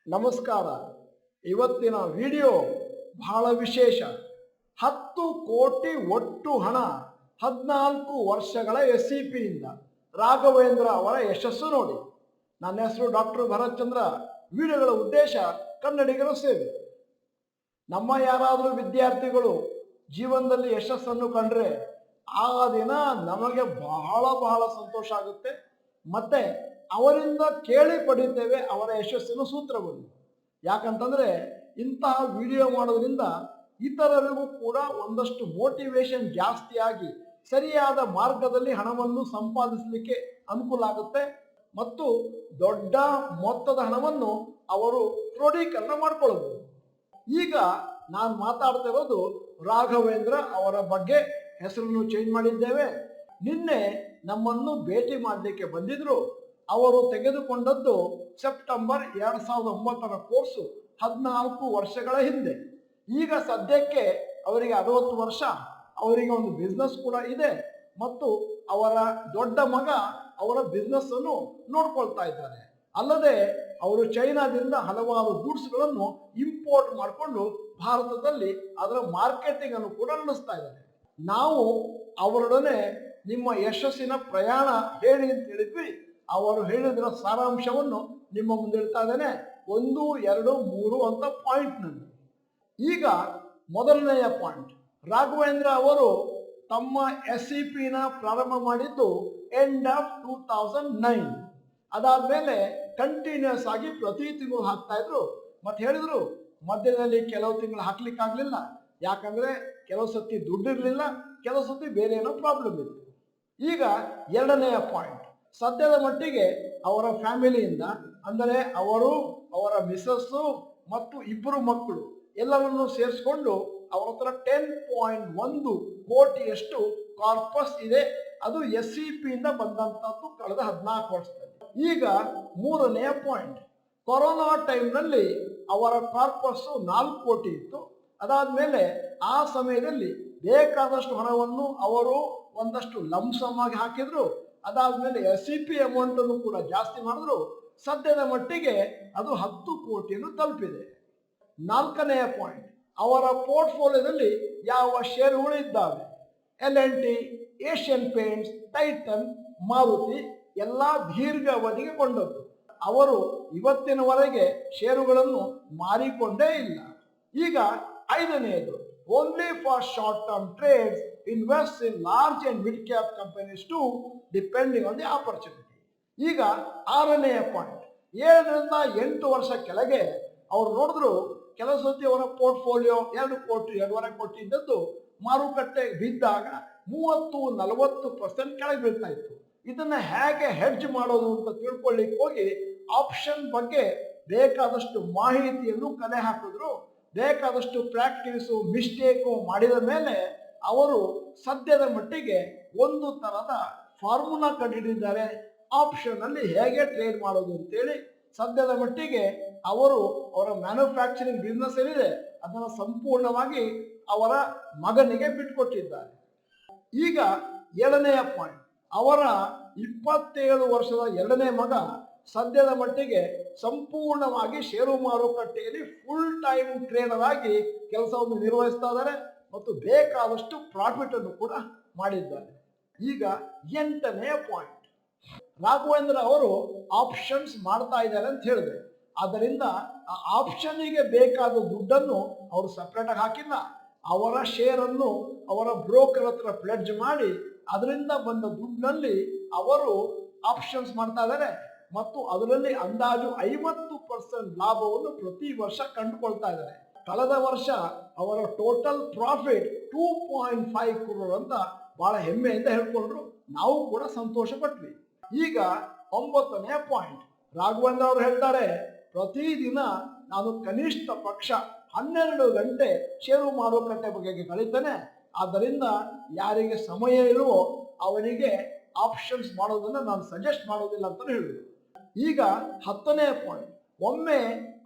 ನಮಸ್ಕಾರ. ಇವತ್ತಿನ ವಿಡಿಯೋ ಬಹಳ ವಿಶೇಷ. 10 ಕೋಟಿ ಒಟ್ಟು ಹಣ 14 ವರ್ಷಗಳ SCPಯಿಂದ ರಾಘವೇಂದ್ರ ಅವರ ಯಶಸ್ಸು ನೋಡಿ. ನನ್ನ ಹೆಸರು ಡಾಕ್ಟರ್ ಭರತ್ ಚಂದ್ರ. ವಿಡಿಯೋಗಳ ಉದ್ದೇಶ ಕನ್ನಡಿಗರ ಸೇವೆ. ನಮ್ಮ ಯಾರಾದರೂ ವಿದ್ಯಾರ್ಥಿಗಳು ಜೀವನದಲ್ಲಿ ಯಶಸ್ಸನ್ನು ಕಂಡ್ರೆ ಆ ದಿನ ನಮಗೆ ಬಹಳ ಸಂತೋಷ ಆಗುತ್ತೆ. ಮತ್ತೆ ಅವರಿಂದ ಕೇಳಿ ಪಡಿತೇವೆ ಅವರ ಯಶಸ್ಸಿನ ಸೂತ್ರವನ್ನು. ಯಾಕಂತಂದ್ರೆ ಇಂತಹ ವಿಡಿಯೋ ಮಾಡೋದ್ರಿಂದ ಇತರರಿಗೂ ಕೂಡ ಒಂದಷ್ಟು ಮೋಟಿವೇಶನ್ ಜಾಸ್ತಿಯಾಗಿ ಸರಿಯಾದ ಮಾರ್ಗದಲ್ಲಿ ಹಣವನ್ನು ಸಂಪಾದಿಸಲಿಕ್ಕೆ ಅನುಕೂಲ ಆಗುತ್ತೆ ಮತ್ತು ದೊಡ್ಡ ಮೊತ್ತದ ಹಣವನ್ನು ಅವರು ಕ್ರೋಢೀಕರಣ ಮಾಡಿಕೊಳ್ಳಬಹುದು. ಈಗ ನಾನು ಮಾತಾಡ್ತಾ ಇರೋದು ರಾಘವೇಂದ್ರ ಅವರ ಬಗ್ಗೆ. ಹೆಸರನ್ನು ಚೇಂಜ್ ಮಾಡಿದ್ದೇವೆ. ನಿನ್ನೆ ನಮ್ಮನ್ನು ಭೇಟಿ ಮಾಡಲಿಕ್ಕೆ ಬಂದಿದ್ರು. ಅವರು ತೆಗೆದುಕೊಂಡದ್ದು ಸೆಪ್ಟೆಂಬರ್ 2009 ಕೋರ್ಸು 14 ವರ್ಷಗಳ ಹಿಂದೆ. ಈಗ ಸದ್ಯಕ್ಕೆ ಅವರಿಗೆ 60 ವರ್ಷ. ಅವರಿಗೆ ಒಂದು ಬಿಸ್ನೆಸ್ ಕೂಡ ಇದೆ ಮತ್ತು ಅವರ ದೊಡ್ಡ ಮಗ ಅವರ ಬಿಸ್ನೆಸ್ ಅನ್ನು ನೋಡ್ಕೊಳ್ತಾ ಇದ್ದಾರೆ. ಅಲ್ಲದೆ ಅವರು ಚೈನಾದಿಂದ ಹಲವಾರು ಗೂಡ್ಸ್ಗಳನ್ನು ಇಂಪೋರ್ಟ್ ಮಾಡಿಕೊಂಡು ಭಾರತದಲ್ಲಿ ಅದರ ಮಾರ್ಕೆಟಿಂಗ್ ಅನ್ನು ಕೂಡ ನಡೆಸ್ತಾ ಇದ್ದಾರೆ. ನಾವು ಅವರೊಡನೆ ನಿಮ್ಮ ಯಶಸ್ಸಿನ ಪ್ರಯಾಣ ಹೇಳಿ ಅಂತ ಹೇಳಿದ್ವಿ. ಅವರು ಹೇಳಿದ್ರ ಸಾರಾಂಶವನ್ನು ನಿಮ್ಮ ಮುಂದೆ ಇಡ್ತಾ ಇದ್ದೇನೆ. 1, 2, 3 ಅಂತ ಪಾಯಿಂಟ್ನಲ್ಲಿ. ಈಗ ಮೊದಲನೆಯ ಪಾಯಿಂಟ್, ರಾಘವೇಂದ್ರ ಅವರು ತಮ್ಮ SCPನ ಪ್ರಾರಂಭ ಮಾಡಿದ್ದು ಎಂಡ್ ಆಫ್ 2009. ಅದಾದ್ಮೇಲೆ ಕಂಟಿನ್ಯೂಸ್ ಆಗಿ ಪ್ರತಿ ತಿಂಗಳು ಹಾಕ್ತಾ ಇದ್ರು. ಮತ್ತೆ ಹೇಳಿದ್ರು ಮಧ್ಯದಲ್ಲಿ ಕೆಲವು ತಿಂಗಳು ಹಾಕ್ಲಿಕ್ಕಾಗ್ಲಿಲ್ಲ. ಯಾಕಂದ್ರೆ ಕೆಲವು ಸತಿ ದುಡ್ಡು ಇರಲಿಲ್ಲ, ಕೆಲವು ಸತಿ ಬೇರೆ ಏನೋ ಪ್ರಾಬ್ಲಮ್ ಇತ್ತು. ಈಗ ಎರಡನೆಯ ಪಾಯಿಂಟ್, ಸದ್ಯದ ಮಟ್ಟಿಗೆ ಅವರ ಫ್ಯಾಮಿಲಿಯಿಂದ ಅಂದರೆ ಅವರು, ಅವರ ಮಿಸಸ್ಸು ಮತ್ತು 2 ಮಕ್ಕಳು ಎಲ್ಲರನ್ನು ಸೇರಿಸ್ಕೊಂಡು ಅವರ ಹತ್ರ 10.1 ಕೋಟಿಯಷ್ಟು ಕಾರ್ಪಸ್ ಇದೆ. ಅದು SCPಯಿಂದ ಬಂದಂತದ್ದು ಕಳೆದ 14 ವರ್ಷದಲ್ಲಿ. ಈಗ ಮೂರನೆಯ ಪಾಯಿಂಟ್, ಕೊರೋನಾ ಟೈಮ್ನಲ್ಲಿ ಅವರ ಕಾರ್ಪಸ್ 4 ಕೋಟಿ ಇತ್ತು. ಅದಾದ್ಮೇಲೆ ಆ ಸಮಯದಲ್ಲಿ ಬೇಕಾದಷ್ಟು ಹಣವನ್ನು ಅವರು ಒಂದಷ್ಟು ಲಂಸಮ್ ಆಗಿ ಹಾಕಿದ್ರು. ಅದಾದ್ಮೇಲೆ SCP ಅಮೌಂಟ್ ಅನ್ನು ಕೂಡ ಜಾಸ್ತಿ ಮಾಡಿದ್ರು. ಸದ್ಯದ ಮಟ್ಟಿಗೆ ಅದು 10 ಕೋಟಿಯನ್ನು ತಲುಪಿದೆ. ನಾಲ್ಕನೆಯ ಪಾಯಿಂಟ್, ಅವರ ಪೋರ್ಟ್ಫೋಲಿಯೋದಲ್ಲಿ ಯಾವ ಷೇರುಗಳು ಇದ್ದಾವೆ? L&T, Asian paints, tighten, Maruti ಎಲ್ಲ ದೀರ್ಘ ಅವಧಿಗೆ ಕೊಂಡದ್ದು. ಅವರು ಇವತ್ತಿನವರೆಗೆ ಷೇರುಗಳನ್ನು ಮಾರಿಕೊಂಡೇ ಇಲ್ಲ. ಈಗ ಐದನೆಯದು, only for short term trades, invest in large and mid cap companies to depending on the opportunity. ಈಗ ಆರನೆಯ ಪಾಯಿಂಟ್, 7ರಿಂದ 8 ವರ್ಷ ಕೆಳಗೆ ಅವ್ರು ನೋಡಿದ್ರು ಕೆಲವು ಸತಿ ಅವರ ಪೋರ್ಟ್ಫೋಲಿಯೋ 2 ಕೋಟಿ 2.5 ಕೋಟಿ ಇದ್ದದ್ದು ಮಾರುಕಟ್ಟೆ ಬಿದ್ದಾಗ 30-40% ಕೆಳಗೆ ಬೀಳ್ತಾ ಇತ್ತು. ಇದನ್ನ ಹೇಗೆ ಹೆಡ್ಜ್ ಮಾಡೋದು ಅಂತ ತಿಳ್ಕೊಳ್ಳಿಕ್ಕೆ ಹೋಗಿ ಆಪ್ಷನ್ ಬಗ್ಗೆ ಬೇಕಾದಷ್ಟು ಮಾಹಿತಿಯನ್ನು ಕಲೆ ಹಾಕಿದ್ರು. ಬೇಕಾದಷ್ಟು ಪ್ರಾಕ್ಟೀಸು ಮಿಸ್ಟೇಕು ಮಾಡಿದ ಮೇಲೆ ಅವರು ಸದ್ಯದ ಮಟ್ಟಿಗೆ ಒಂದು ತರದ ಫಾರ್ಮುಲಾ ಕಂಡುಹಿಡಿದಿದ್ದಾರೆ. ಆಪ್ಷನ್ ಅಲ್ಲಿ ಹೇಗೆ ಟ್ರೇಡ್ ಮಾಡೋದು ಅಂತೇಳಿ ಸದ್ಯದ ಮಟ್ಟಿಗೆ ಅವರು ಅವರ ಮ್ಯಾನುಫ್ಯಾಕ್ಚರಿಂಗ್ ಬಿಸ್ನೆಸ್ ಏನಿದೆ ಅದನ್ನು ಸಂಪೂರ್ಣವಾಗಿ ಅವರ ಮಗನಿಗೆ ಬಿಟ್ಕೊಟ್ಟಿದ್ದಾರೆ. ಈಗ 7ನೆಯ ಪಾಯಿಂಟ್, ಅವರ 27 ವರ್ಷದ 2ನೇ ಮಗ ಸದ್ಯದ ಮಟ್ಟಿಗೆ ಸಂಪೂರ್ಣವಾಗಿ ಷೇರು ಮಾರುಕಟ್ಟೆಯಲ್ಲಿ ಫುಲ್ ಟೈಮ್ ಟ್ರೇಡರ್ ಆಗಿ ಕೆಲಸವನ್ನು ನಿರ್ವಹಿಸ್ತಾ ಇದ್ದಾರೆ ಮತ್ತು ಬೇಕಾದಷ್ಟು ಪ್ರಾಫಿಟ್ ಅನ್ನು ಕೂಡ ಮಾಡಿದ್ದಾರೆ. ಈಗ 8ನೆಯ ಪಾಯಿಂಟ್, ರಾಘವೇಂದ್ರ ಅವರು ಆಪ್ಷನ್ಸ್ ಮಾಡ್ತಾ ಇದ್ದಾರೆ ಅಂತ ಹೇಳಿದೆ. ಆದ್ದರಿಂದ ಆ ಆಪ್ಷನ್ನಿಗೆ ಬೇಕಾದ ದುಡ್ಡನ್ನು ಅವರು ಸಪ್ರೇಟ್ ಆಗಿ ಹಾಕಿಲ್ಲ. ಅವರ ಶೇರನ್ನು ಅವರ ಬ್ರೋಕರ್ ಹತ್ರ ಪ್ಲೆಡ್ಜ್ ಮಾಡಿ ಅದರಿಂದ ಬಂದ ದುಡ್ಡಿನಲ್ಲಿ ಅವರು ಆಪ್ಷನ್ಸ್ ಮಾಡ್ತಾ ಇದ್ದಾರೆ ಮತ್ತು ಅದರಲ್ಲಿ ಅಂದಾಜು 50% ಲಾಭವನ್ನು ಪ್ರತಿ ವರ್ಷ ಕಂಡುಕೊಳ್ತಾ ಇದ್ದಾರೆ. ಕಳೆದ ವರ್ಷ ಅವರ ಟೋಟಲ್ ಪ್ರಾಫಿಟ್ 2.5 crore ಅಂತ ಬಹಳ ಹೆಮ್ಮೆಯಿಂದ ಹೇಳ್ಕೊಂಡ್ರು. ನಾವು ಕೂಡ ಸಂತೋಷ ಪಟ್ವಿ. ಈಗ 9ನೆಯ ಪಾಯಿಂಟ್, ರಾಘವೇಂದ್ರ ಅವರು ಹೇಳ್ತಾರೆ, ಪ್ರತಿದಿನ ನಾನು ಕನಿಷ್ಠ ಪಕ್ಷ 12 ಗಂಟೆ ಷೇರು ಮಾರುಕಟ್ಟೆ ಬಗ್ಗೆ ಕಳೀತೇನೆ. ಆದ್ದರಿಂದ ಯಾರಿಗೆ ಸಮಯ ಇರುವೋ ಅವರಿಗೆ ಆಪ್ಷನ್ಸ್ ಮಾಡೋದನ್ನ ನಾನು ಸಜೆಸ್ಟ್ ಮಾಡೋದಿಲ್ಲ ಅಂತ ಹೇಳಿದ್ರು. ಈಗ 10ನೆಯ ಪಾಯಿಂಟ್, ಒಮ್ಮೆ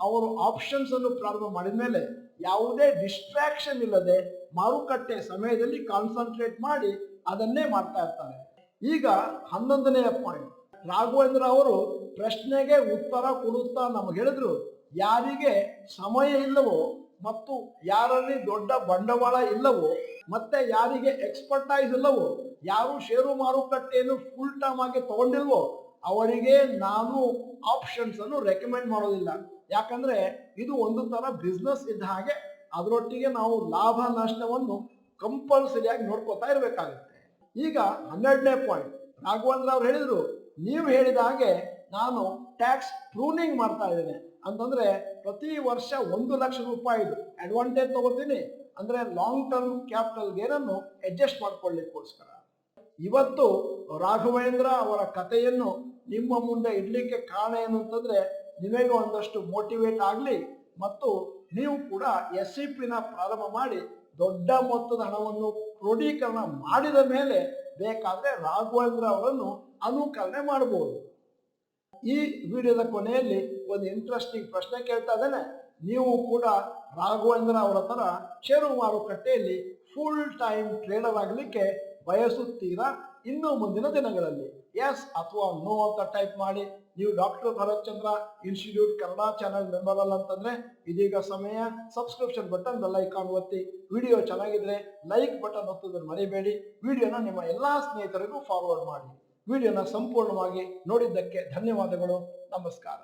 ಅವರು ಆಪ್ಷನ್ಸ್ ಅನ್ನು ಪ್ರಾರಂಭ ಮಾಡಿದ ಮೇಲೆ ಯಾವುದೇ ಡಿಸ್ಟ್ರಾಕ್ಷನ್ ಇಲ್ಲದೆ ಮಾರುಕಟ್ಟೆ ಸಮಯದಲ್ಲಿ ಕಾನ್ಸಂಟ್ರೇಟ್ ಮಾಡಿ ಅದನ್ನೇ ಮಾಡ್ತಾ ಇರ್ತಾರೆ. ಈಗ 11ನೆಯ ಪಾಯಿಂಟ್, ರಾಘವೇಂದ್ರ ಅವರು ಪ್ರಶ್ನೆಗೆ ಉತ್ತರ ಕೊಡುತ್ತಾ ನಮಗೆ ಹೇಳಿದ್ರು, ಯಾರಿಗೆ ಸಮಯ ಇಲ್ಲವೋ ಮತ್ತು ಯಾರಲ್ಲಿ ದೊಡ್ಡ ಬಂಡವಾಳ ಇಲ್ಲವೋ ಮತ್ತೆ ಯಾರಿಗೆ ಎಕ್ಸ್ಪರ್ಟೈಸ್ ಇಲ್ಲವೋ, ಯಾರು ಷೇರು ಮಾರುಕಟ್ಟೆಯನ್ನು ಫುಲ್ ಟೈಮ್ ಆಗಿ ತಗೊಂಡಿಲ್ವೋ ಅವರಿಗೆ ನಾನು ಆಪ್ಷನ್ಸ್ ಅನ್ನು ರೆಕಮೆಂಡ್ ಮಾಡೋದಿಲ್ಲ. ಯಾಕಂದ್ರೆ ಇದು ಒಂದು ತರ ಬಿಸ್ನೆಸ್ ಇದ್ದ ಹಾಗೆ, ಅದರೊಟ್ಟಿಗೆ ನಾವು ಲಾಭ ನಷ್ಟವನ್ನು ಕಂಪಲ್ಸರಿಯಾಗಿ ನೋಡ್ಕೋತಾ ಇರಬೇಕಾಗುತ್ತೆ. ಈಗ 12ನೇ ಪಾಯಿಂಟ್, ರಾಘವೇಂದ್ರ ಅವ್ರು ಹೇಳಿದ್ರು, ನೀವು ಹೇಳಿದ ಹಾಗೆ ನಾನು ಟ್ಯಾಕ್ಸ್ ಪ್ರೂನಿಂಗ್ ಮಾಡ್ತಾ ಇದ್ದೇನೆ ಅಂತಂದ್ರೆ ಪ್ರತಿ ವರ್ಷ 1 ಲಕ್ಷ ರೂಪಾಯಿದು ಅಡ್ವಾಂಟೇಜ್ ತಗೋತೀನಿ, ಅಂದ್ರೆ ಲಾಂಗ್ ಟರ್ಮ್ ಕ್ಯಾಪಿಟಲ್ ಗೇನನ್ನು ಅಡ್ಜಸ್ಟ್ ಮಾಡ್ಕೊಳ್ಳಿಕ್ಕೋಸ್ಕರ. ಇವತ್ತು ರಾಘವೇಂದ್ರ ಅವರ ಕಥೆಯನ್ನು ನಿಮ್ಮ ಮುಂದೆ ಇಡ್ಲಿಕ್ಕೆ ಕಾರಣ ಏನು ಅಂತಂದ್ರೆ, ನಿಮಗೆ ಒಂದಷ್ಟು ಮೋಟಿವೇಟ್ ಆಗಲಿ ಮತ್ತು ನೀವು ಕೂಡ SEPನ ಪ್ರಾರಂಭ ಮಾಡಿ ದೊಡ್ಡ ಮೊತ್ತದ ಹಣವನ್ನು ಕ್ರೋಢೀಕರಣ ಮಾಡಿದ ಮೇಲೆ ಬೇಕಾದ್ರೆ ರಾಘವೇಂದ್ರ ಅವರನ್ನು ಅನುಕರಣೆ ಮಾಡಬಹುದು. ಈ ವಿಡಿಯೋದ ಕೊನೆಯಲ್ಲಿ ಒಂದು ಇಂಟ್ರೆಸ್ಟಿಂಗ್ ಪ್ರಶ್ನೆ ಕೇಳ್ತಾ ಇದ್ದೇನೆ. ನೀವು ಕೂಡ ರಾಘವೇಂದ್ರ ಅವರ ತರ ಷೇರು ಮಾರುಕಟ್ಟೆಯಲ್ಲಿ ಫುಲ್ ಟೈಮ್ ಟ್ರೇಡರ್ ಆಗಲಿಕ್ಕೆ ಬಯಸುತ್ತೀರಾ ಇನ್ನು ಮುಂದಿನ ದಿನಗಳಲ್ಲಿ? ಎಸ್ ಅಥವಾ ನೋ ಅಂತ ಟೈಪ್ ಮಾಡಿ. ನೀವು ಡಾಕ್ಟರ್ ಭರತ್ ಚಂದ್ರ ಇನ್ಸ್ಟಿಟ್ಯೂಟ್ ಕನ್ನಡ ಚಾನೆಲ್ ಮೆಂಬರ್ ಅಲ್ಲ ಅಂತಂದ್ರೆ ಇದೀಗ ಸಮಯ. ಸಬ್ಸ್ಕ್ರಿಪ್ಷನ್ ಬಟನ್ ಬೆಲ್ ಐಕಾನ್ ಒತ್ತಿ. ವಿಡಿಯೋ ಚೆನ್ನಾಗಿದ್ರೆ ಲೈಕ್ ಬಟನ್ ಒತ್ತೋದನ್ನು ಮರಿಬೇಡಿ. ವಿಡಿಯೋನ ನಿಮ್ಮ ಎಲ್ಲಾ ಸ್ನೇಹಿತರಿಗೂ ಫಾರ್ವರ್ಡ್ ಮಾಡಿ. ವಿಡಿಯೋನ ಸಂಪೂರ್ಣವಾಗಿ ನೋಡಿದ್ದಕ್ಕೆ ಧನ್ಯವಾದಗಳು. ನಮಸ್ಕಾರ.